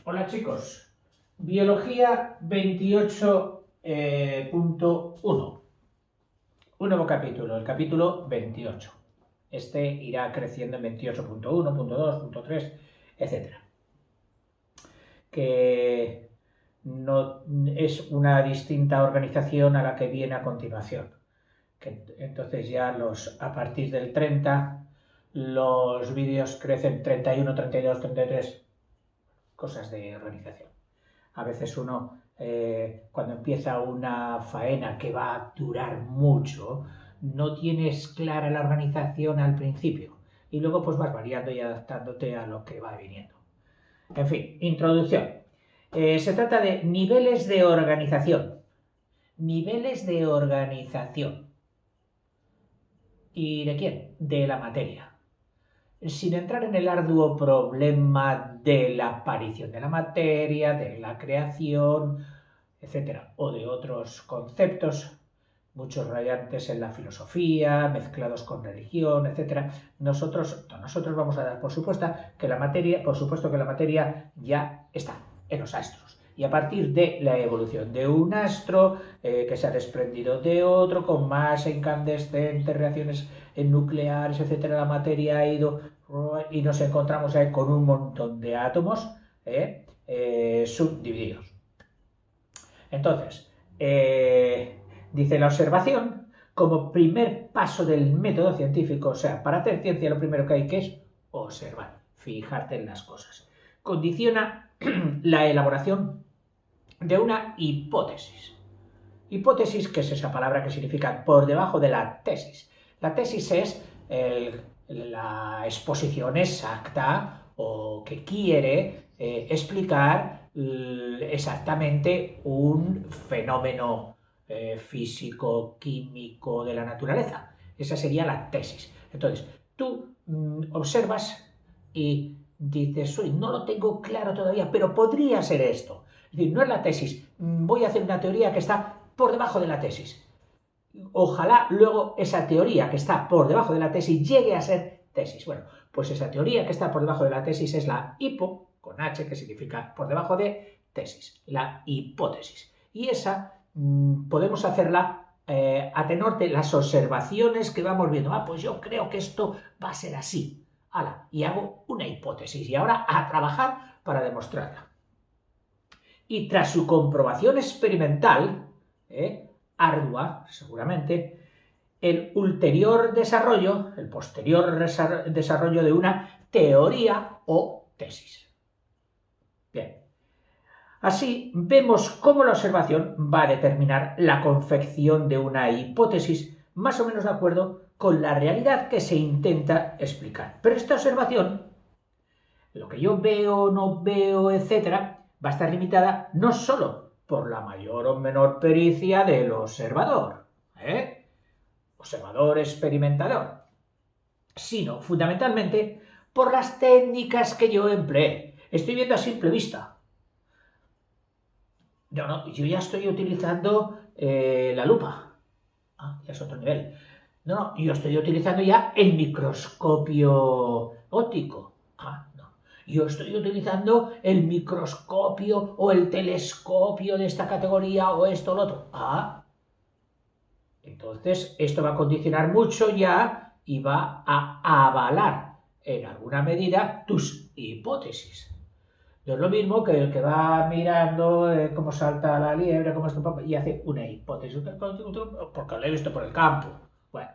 Hola chicos, Biología 28.1, un nuevo capítulo, el capítulo 28. Este irá creciendo en 28.1, punto 2, punto 3, etcétera. Que no es una distinta organización a la que viene a continuación. Que entonces ya a partir del 30 los vídeos crecen 31, 32, 33, cosas de organización. A veces uno, cuando empieza una faena que va a durar mucho, no tienes clara la organización al principio y luego pues vas variando y adaptándote a lo que va viniendo. En fin, introducción. Se trata de niveles de organización. Niveles de organización. ¿Y de quién? De la materia. Sin entrar en el arduo problema de la aparición de la materia, de la creación, etcétera, o de otros conceptos, muchos rayantes en la filosofía, mezclados con religión, etcétera. Nosotros vamos a dar por supuesto que la materia ya está en los astros. Y a partir de la evolución de un astro que se ha desprendido de otro, con más incandescentes reacciones nucleares, etcétera, la materia ha ido y nos encontramos ahí con un montón de átomos subdivididos. Entonces, dice la observación como primer paso del método científico, o sea, para hacer ciencia lo primero que hay que es observar, fijarte en las cosas. Condiciona la elaboración de una hipótesis. Hipótesis, que es esa palabra que significa por debajo de la tesis. La tesis es la exposición exacta o que quiere explicar exactamente un fenómeno físico, químico de la naturaleza. Esa sería la tesis. Entonces, tú observas y dices, uy, no lo tengo claro todavía, pero podría ser esto. Es decir, no es la tesis, voy a hacer una teoría que está por debajo de la tesis. Ojalá luego esa teoría que está por debajo de la tesis llegue a ser tesis. Bueno, pues esa teoría que está por debajo de la tesis es la hipo, con H, que significa por debajo de tesis, la hipótesis. Y esa podemos hacerla a tenor de las observaciones que vamos viendo. Ah, pues yo creo que esto va a ser así. ¡Hala! Y hago una hipótesis. Y ahora a trabajar para demostrarla. Y tras su comprobación experimental, ardua seguramente, el posterior desarrollo de una teoría o tesis. Bien. Así vemos cómo la observación va a determinar la confección de una hipótesis más o menos de acuerdo con la realidad que se intenta explicar. Pero esta observación, lo que yo veo, no veo, etcétera, va a estar limitada no solo por la mayor o menor pericia del observador, observador experimentador, sino fundamentalmente por las técnicas que yo empleé. Estoy viendo a simple vista. No, yo ya estoy utilizando la lupa. Ya es otro nivel. No, yo estoy utilizando ya el microscopio óptico. No. Yo estoy utilizando el microscopio o el telescopio de esta categoría o esto o lo otro. Entonces, esto va a condicionar mucho ya y va a avalar en alguna medida tus hipótesis. No es lo mismo que el que va mirando cómo salta la liebre, cómo está, y hace una hipótesis, porque lo he visto por el campo. Bueno,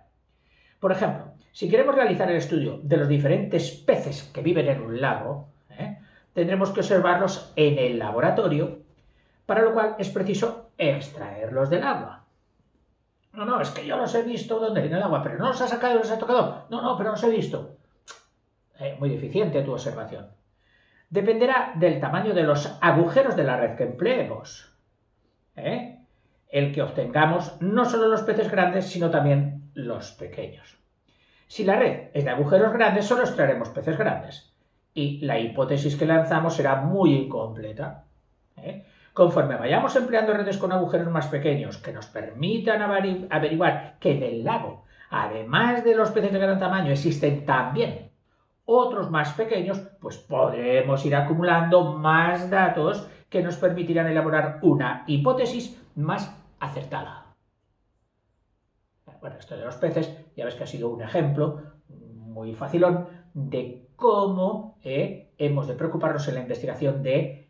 por ejemplo, si queremos realizar el estudio de los diferentes peces que viven en un lago, tendremos que observarlos en el laboratorio, para lo cual es preciso extraerlos del agua. No, es que yo los he visto donde en el agua, pero no los ha sacado y los ha tocado. No, pero los he visto. Muy deficiente tu observación. Dependerá del tamaño de los agujeros de la red que empleemos. El que obtengamos no solo los peces grandes, sino también los pequeños. Si la red es de agujeros grandes, solo extraeremos peces grandes. Y la hipótesis que lanzamos será muy incompleta. Conforme vayamos empleando redes con agujeros más pequeños que nos permitan averiguar que en el lago, además de los peces de gran tamaño, existen también otros más pequeños, pues podremos ir acumulando más datos que nos permitirán elaborar una hipótesis más acertada. Bueno, esto de los peces ya ves que ha sido un ejemplo muy facilón de cómo hemos de preocuparnos en la investigación de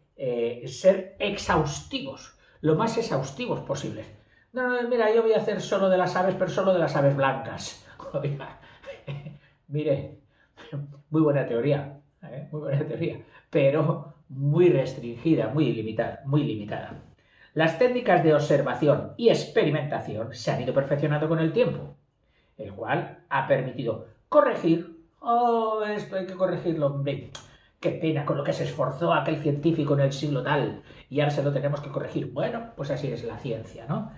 ser exhaustivos, lo más exhaustivos posibles. No, mira, yo voy a hacer solo de las aves, pero solo de las aves blancas. Oiga, mire, muy buena teoría, pero muy restringida, muy limitada. Las técnicas de observación y experimentación se han ido perfeccionando con el tiempo, el cual ha permitido corregir, esto hay que corregirlo, hombre, qué pena con lo que se esforzó aquel científico en el siglo tal, y ahora se lo tenemos que corregir. Bueno, pues así es la ciencia, ¿no?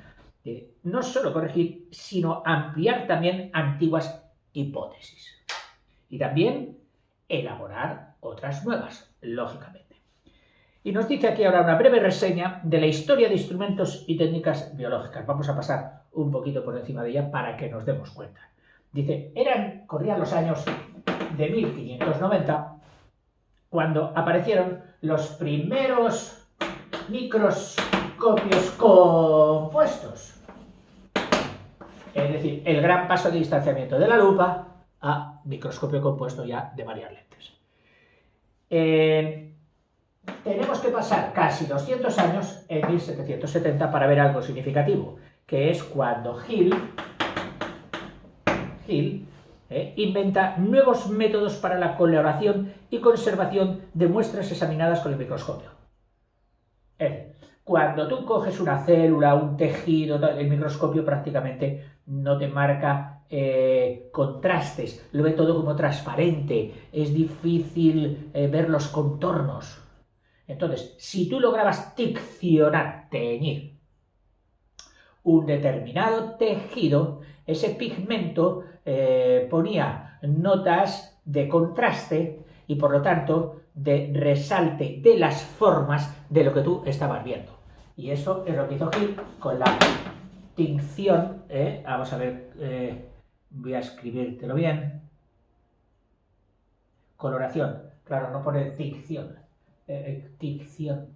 No solo corregir, sino ampliar también antiguas hipótesis. Y también elaborar otras nuevas, lógicamente. Y nos dice aquí ahora una breve reseña de la historia de instrumentos y técnicas biológicas. Vamos a pasar un poquito por encima de ella para que nos demos cuenta. Dice, corrían los años de 1590 cuando aparecieron los primeros microscopios compuestos. Es decir, el gran paso de distanciamiento de la lupa a microscopio compuesto ya de varias lentes. Tenemos que pasar casi 200 años en 1770 para ver algo significativo, que es cuando Hill inventa nuevos métodos para la coloración y conservación de muestras examinadas con el microscopio. Cuando tú coges una célula, un tejido, el microscopio prácticamente no te marca contrastes, lo ve todo como transparente, es difícil ver los contornos. Entonces, si tú lograbas teñir un determinado tejido, ese pigmento ponía notas de contraste y por lo tanto de resalte de las formas de lo que tú estabas viendo. Y eso es lo que hizo Hill con la tinción. Vamos a ver, voy a escribírtelo bien. Coloración, claro, no pone tinción. Tinte.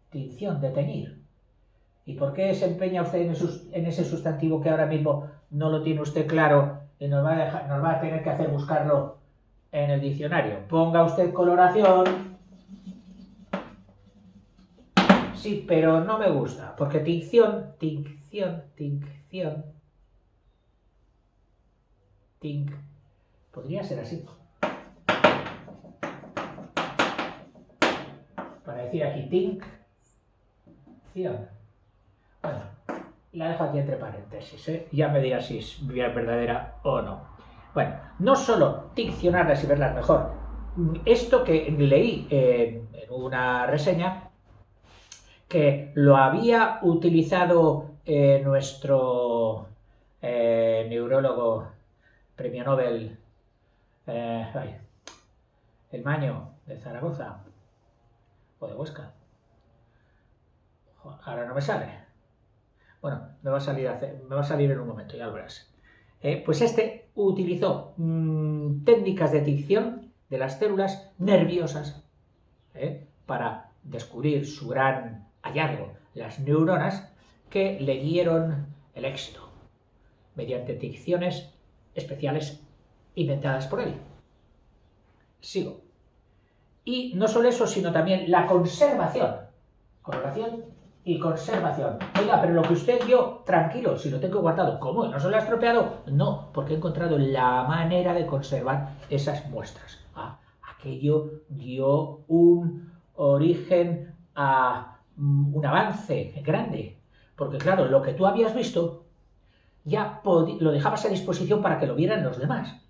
Tinción, de teñir. ¿Y por qué se empeña usted en ese sustantivo que ahora mismo no lo tiene usted claro y nos va a tener que hacer buscarlo en el diccionario? Ponga usted coloración. Sí, pero no me gusta, porque tinción, podría ser así. Para decir aquí tincción. Bueno, la dejo aquí entre paréntesis, ya me dirá si es verdadera o no. Bueno, no solo diccionarlas y verlas mejor. Esto que leí en una reseña, que lo había utilizado nuestro neurólogo, premio Nobel, el Maño de Zaragoza o de Huesca. Ahora no me sale. Bueno, me va a salir en un momento, ya lo verás. Pues este utilizó técnicas de tinción de las células nerviosas para descubrir su gran hallazgo, las neuronas, que le dieron el éxito mediante tinciones especiales inventadas por él. Sigo. Y no solo eso, sino también la conservación. Coloración y conservación. Oiga, pero lo que usted dio, tranquilo, si lo tengo guardado. ¿Cómo? ¿No se lo ha estropeado? No, porque he encontrado la manera de conservar esas muestras. Aquello dio un origen a un avance grande. Porque claro, lo que tú habías visto ya lo dejabas a disposición para que lo vieran los demás.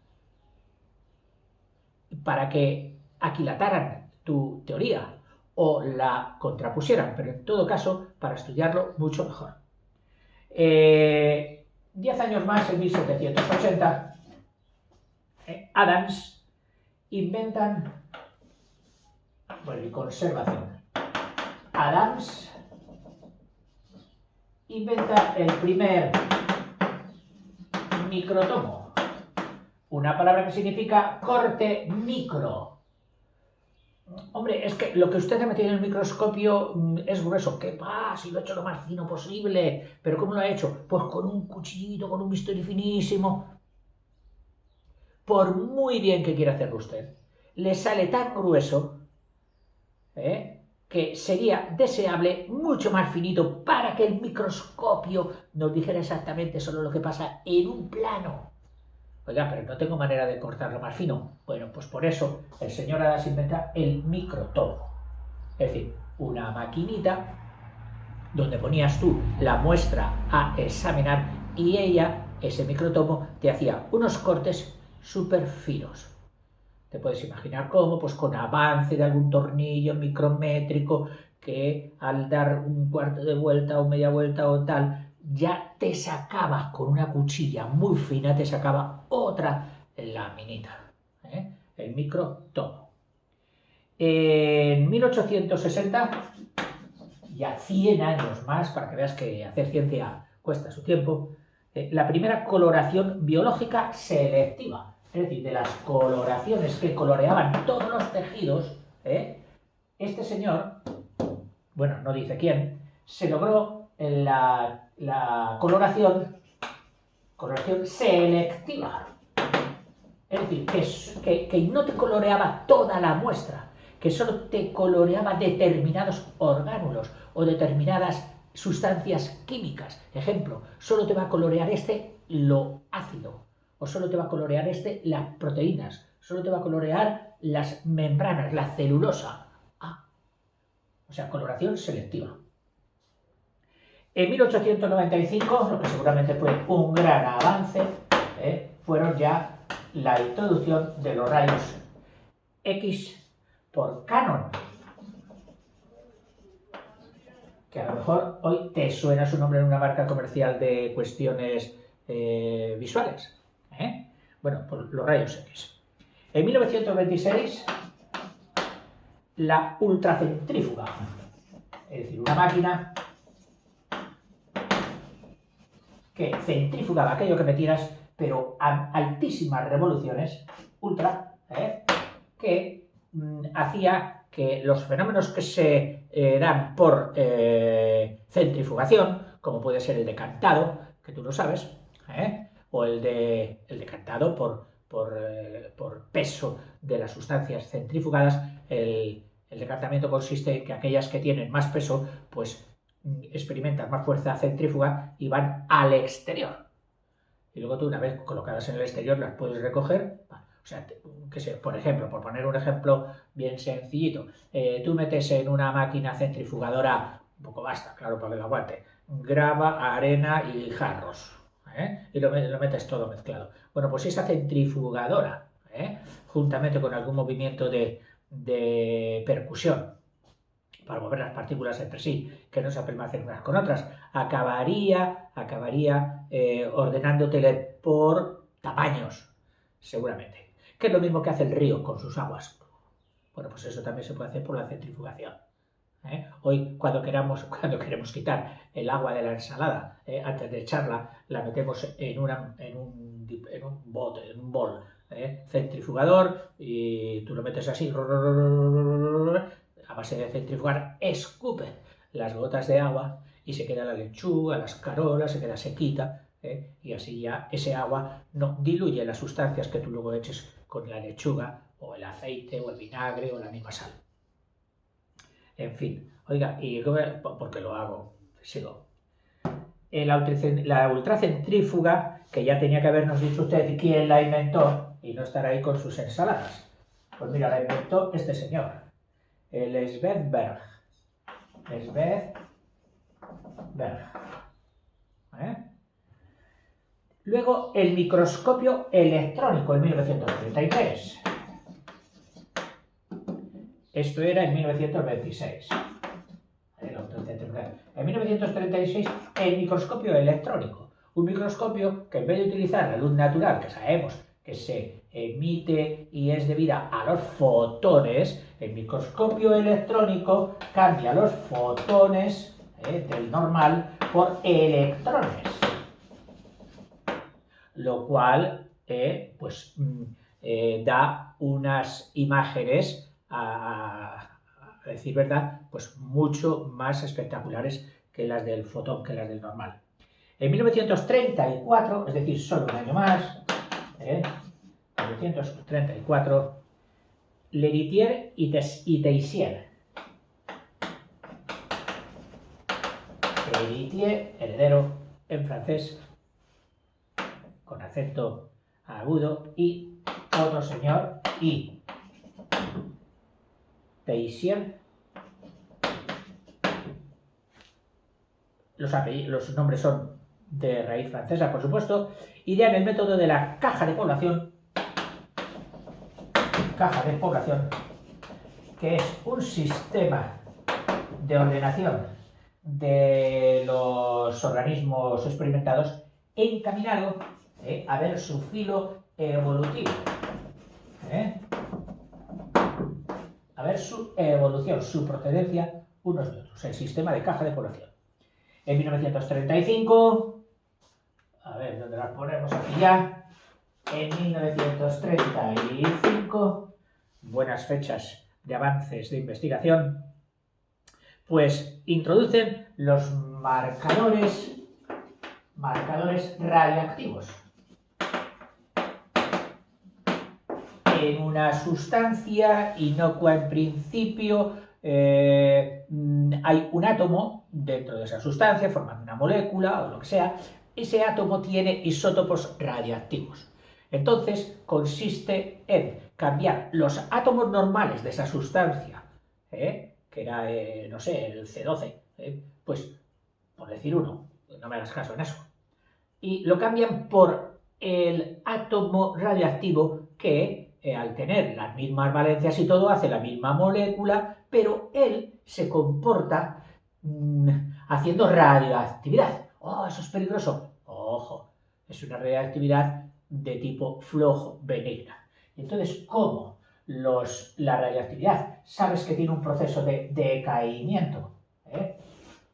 Para que aquilataran tu teoría o la contrapusieran, pero en todo caso para estudiarlo mucho mejor. 10 años más, en 1780, Adams inventan, y conservación. Adams inventa el primer microtomo, una palabra que significa corte micro. Hombre, es que lo que usted ha metido en el microscopio es grueso. ¿Qué va? Si lo ha hecho lo más fino posible. ¿Pero cómo lo ha hecho? Pues con un cuchillito, con un bisturí finísimo. Por muy bien que quiera hacerlo usted, le sale tan grueso que sería deseable mucho más finito para que el microscopio nos dijera exactamente solo lo que pasa en un plano. Oiga, pero no tengo manera de cortarlo más fino. Bueno, pues por eso el señor Hadas inventa el microtomo. Es decir, una maquinita donde ponías tú la muestra a examinar y ella, ese microtomo, te hacía unos cortes súper finos. Te puedes imaginar cómo, pues con avance de algún tornillo micrométrico que al dar un cuarto de vuelta o media vuelta o tal, ya te sacaba con una cuchilla muy fina, te sacaba otra laminita, el microtomo. En 1860, ya 100 años más, para que veas que hacer ciencia cuesta su tiempo, la primera coloración biológica selectiva, es decir, de las coloraciones que coloreaban todos los tejidos, este señor, bueno, no dice quién, se logró la coloración selectiva. Es decir, que no te coloreaba toda la muestra, que solo te coloreaba determinados orgánulos o determinadas sustancias químicas. Ejemplo, solo te va a colorear lo ácido, o solo te va a colorear las proteínas, solo te va a colorear las membranas, la celulosa. O sea, coloración selectiva. En 1895, lo que seguramente fue un gran avance, fueron ya la introducción de los rayos X por Canon, que a lo mejor hoy te suena su nombre en una marca comercial de cuestiones visuales. Bueno, por los rayos X. En 1926, la ultracentrífuga, es decir, una máquina que centrifugaba aquello que metieras, pero a altísimas revoluciones, que hacía que los fenómenos que se dan por centrifugación, como puede ser el decantado, que tú lo sabes, o el decantado por peso de las sustancias centrifugadas, el decantamiento consiste en que aquellas que tienen más peso, pues experimentan más fuerza centrífuga y van al exterior. Y luego tú, una vez colocadas en el exterior, las puedes recoger. O sea, por ejemplo, por poner un ejemplo bien sencillito, tú metes en una máquina centrifugadora, un poco basta, claro, para que lo aguante, grava, arena y jarros, y lo metes todo mezclado. Bueno, pues esa centrifugadora, juntamente con algún movimiento de percusión, para mover las partículas entre sí, que no se apelmacen unas con otras, acabaría ordenándotele por tamaños, seguramente. Que es lo mismo que hace el río con sus aguas. Bueno, pues eso también se puede hacer por la centrifugación. Hoy, cuando queremos quitar el agua de la ensalada, antes de echarla, la metemos en un bol centrifugador, y tú lo metes así, a base de centrifugar, escupe las gotas de agua y se queda la lechuga, las carolas, se queda sequita, y así ya ese agua no diluye las sustancias que tú luego eches con la lechuga o el aceite o el vinagre o la misma sal. En fin, oiga, y porque lo hago, sigo. La ultracentrífuga, que ya tenía que habernos dicho usted quién la inventó y no estar ahí con sus ensaladas. Pues mira, la inventó este señor, el Svedberg. Luego el microscopio electrónico en 1933. Esto era en 1926. En 1936 el microscopio electrónico. Un microscopio que en vez de utilizar la luz natural, que sabemos que se emite y es debida a los fotones, el microscopio electrónico cambia los fotones del normal por electrones, lo cual pues, da unas imágenes, a decir verdad, pues mucho más espectaculares que las del fotón, que las del normal. En 1934, es decir, solo un año más, 1934, Lheritier y Teissier. Lheritier, heredero en francés, con acento agudo, y otro señor, y Teissier. Los nombres son de raíz francesa, por supuesto, idean el método de la caja de población, que es un sistema de ordenación de los organismos experimentados encaminado a ver su filo evolutivo, a ver su evolución, su procedencia unos de otros, el sistema de caja de población. En 1935, a ver, ¿dónde las ponemos aquí ya? En 1935, buenas fechas de avances de investigación, pues introducen los marcadores radiactivos en una sustancia inocua en principio. Hay un átomo dentro de esa sustancia formando una molécula o lo que sea. Ese átomo tiene isótopos radiactivos. Entonces consiste en cambiar los átomos normales de esa sustancia, que era, no sé, el C12, pues por decir uno, no me hagas caso en eso, y lo cambian por el átomo radiactivo que al tener las mismas valencias y todo hace la misma molécula, pero él se comporta haciendo radioactividad. ¡Oh, eso es peligroso! ¡Ojo! Es una radioactividad de tipo flojo, benigna. Entonces, ¿cómo la radioactividad? Sabes que tiene un proceso de decaimiento,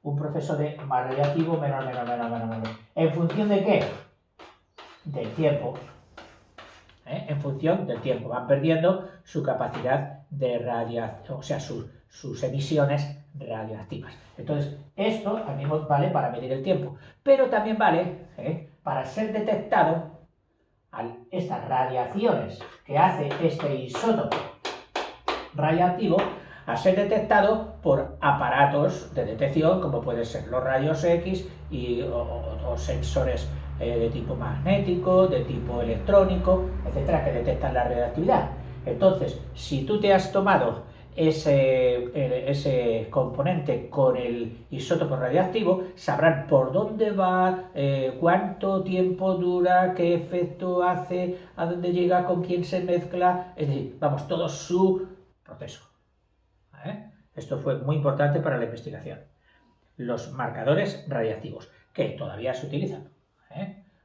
un proceso de más radioactivo, menos. ¿En función de qué? Del tiempo. En función del tiempo. Van perdiendo su capacidad de radiación, o sea, sus emisiones radioactivas. Entonces, esto también vale para medir el tiempo, pero también vale para ser detectado estas radiaciones que hace este isótopo radiactivo, a ser detectado por aparatos de detección como pueden ser los rayos X o sensores de tipo magnético, de tipo electrónico, etcétera, que detectan la radioactividad. Entonces, si tú te has tomado ese componente con el isótopo radiactivo, sabrán por dónde va, cuánto tiempo dura, qué efecto hace, a dónde llega, con quién se mezcla, es decir, vamos, todo su proceso. Esto fue muy importante para la investigación. Los marcadores radiactivos, que todavía se utilizan.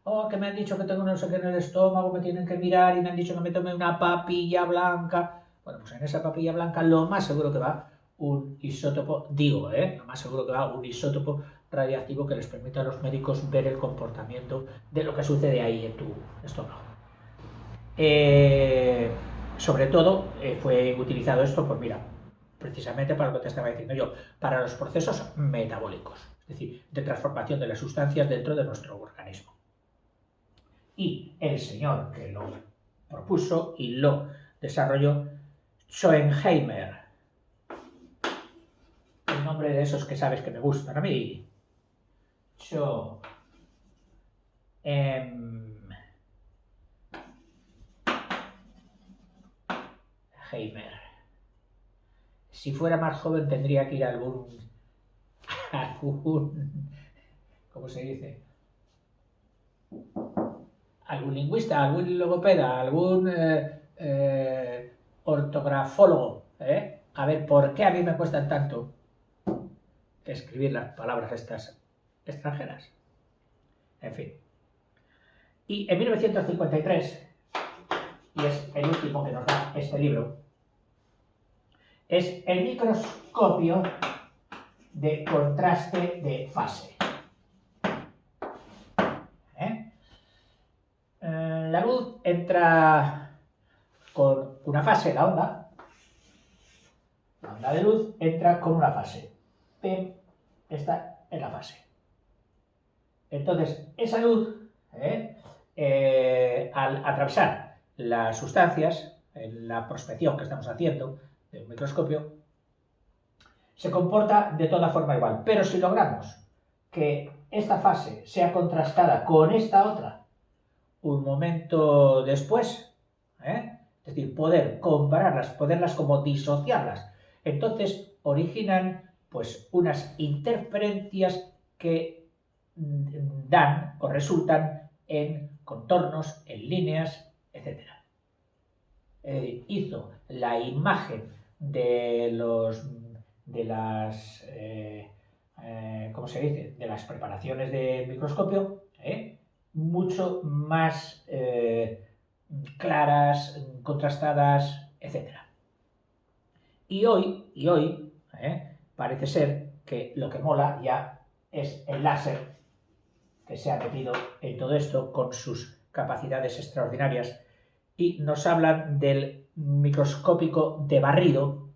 Oh, que me han dicho que tengo no sé qué en el estómago, me tienen que mirar y me han dicho que me tome una papilla blanca. Bueno, pues en esa papilla blanca lo más seguro que va un isótopo, lo más seguro que va un isótopo radiactivo que les permita a los médicos ver el comportamiento de lo que sucede ahí en tu estómago. Sobre todo fue utilizado esto, pues mira, precisamente para lo que te estaba diciendo yo, para los procesos metabólicos, es decir, de transformación de las sustancias dentro de nuestro organismo. Y el señor que lo propuso y lo desarrolló, Schoenheimer, el nombre de esos que sabes que me gustan a mí, Schoenheimer. Si fuera más joven tendría que ir a algún ¿cómo se dice? Algún lingüista, algún logopeda, algún ortografólogo, a ver por qué a mí me cuestan tanto escribir las palabras estas extranjeras. En fin. Y en 1953, y es el último que nos da este libro, es el microscopio de contraste de fase. La luz entra con una fase, la onda de luz entra con una fase. P, esta es la fase. Entonces, esa luz, al atravesar las sustancias, en la prospección que estamos haciendo de un microscopio, se comporta de toda forma igual. Pero si logramos que esta fase sea contrastada con esta otra un momento después, es decir, poder compararlas, poderlas como disociarlas, entonces originan pues unas interferencias que dan o resultan en contornos, en líneas, etc. Es decir, hizo la imagen de las ¿cómo se dice? De las preparaciones de microscopio, mucho más claras, contrastadas, etc. Y hoy parece ser que lo que mola ya es el láser que se ha metido en todo esto con sus capacidades extraordinarias y nos hablan del microscópico de barrido.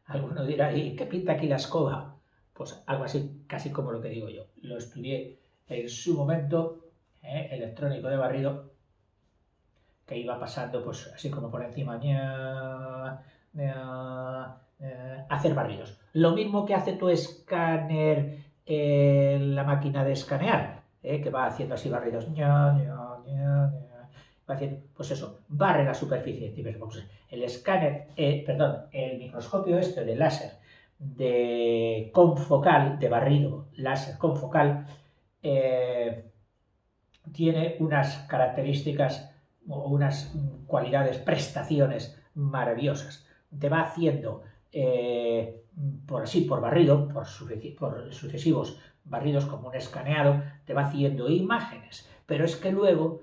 Alguno dirá, ¿y qué pinta aquí la escoba? Pues algo así, casi como lo que digo yo. Lo estudié en su momento, electrónico de barrido, que iba pasando pues así como por encima, hacer barridos. Lo mismo que hace tu escáner en la máquina de escanear, que va haciendo así barridos. Va haciendo, pues eso, barre la superficie. El escáner, el microscopio este de láser de confocal, de barrido láser confocal, tiene unas características o unas cualidades, prestaciones maravillosas. Te va haciendo, por barrido, por sucesivos barridos como un escaneado, te va haciendo imágenes. Pero es que luego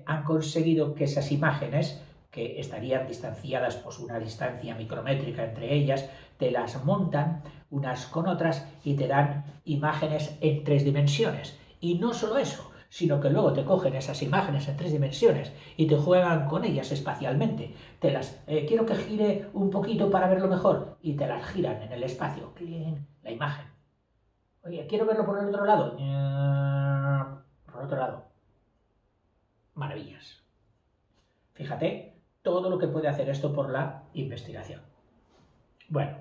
han conseguido que esas imágenes, que estarían distanciadas, pues una distancia micrométrica entre ellas, te las montan unas con otras y te dan imágenes en 3 dimensiones. Y no solo eso, sino que luego te cogen esas imágenes en 3 dimensiones y te juegan con ellas espacialmente. Te las quiero que gire un poquito para verlo mejor y te las giran en el espacio. La imagen. Oye, quiero verlo por el otro lado. Por el otro lado. Maravillas. Fíjate todo lo que puede hacer esto por la investigación. Bueno,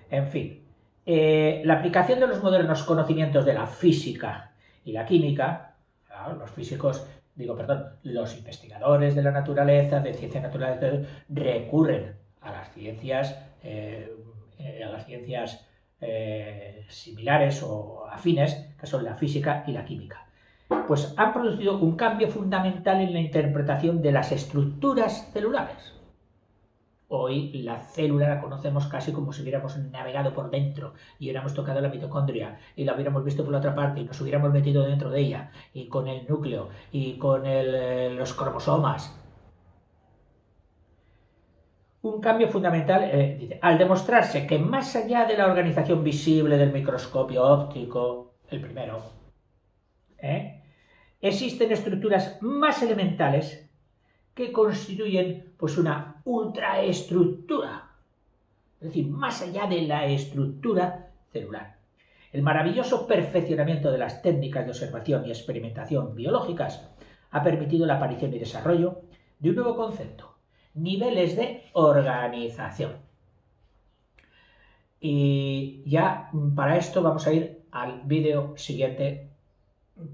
en fin. La aplicación de los modernos conocimientos de la física y la química, claro, los investigadores de la naturaleza, de ciencias naturales, recurren a las ciencias, similares o afines, que son la física y la química. Pues han producido un cambio fundamental en la interpretación de las estructuras celulares. Hoy la célula la conocemos casi como si hubiéramos navegado por dentro y hubiéramos tocado la mitocondria y la hubiéramos visto por la otra parte y nos hubiéramos metido dentro de ella y con el núcleo y con los cromosomas. Un cambio fundamental, dice, al demostrarse que más allá de la organización visible del microscopio óptico, el primero, existen estructuras más elementales que constituyen pues una ultraestructura, es decir, más allá de la estructura celular. El maravilloso perfeccionamiento de las técnicas de observación y experimentación biológicas ha permitido la aparición y desarrollo de un nuevo concepto, niveles de organización. Y ya para esto vamos a ir al vídeo siguiente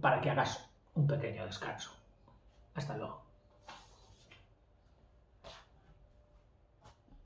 para que hagas un pequeño descanso. Hasta luego.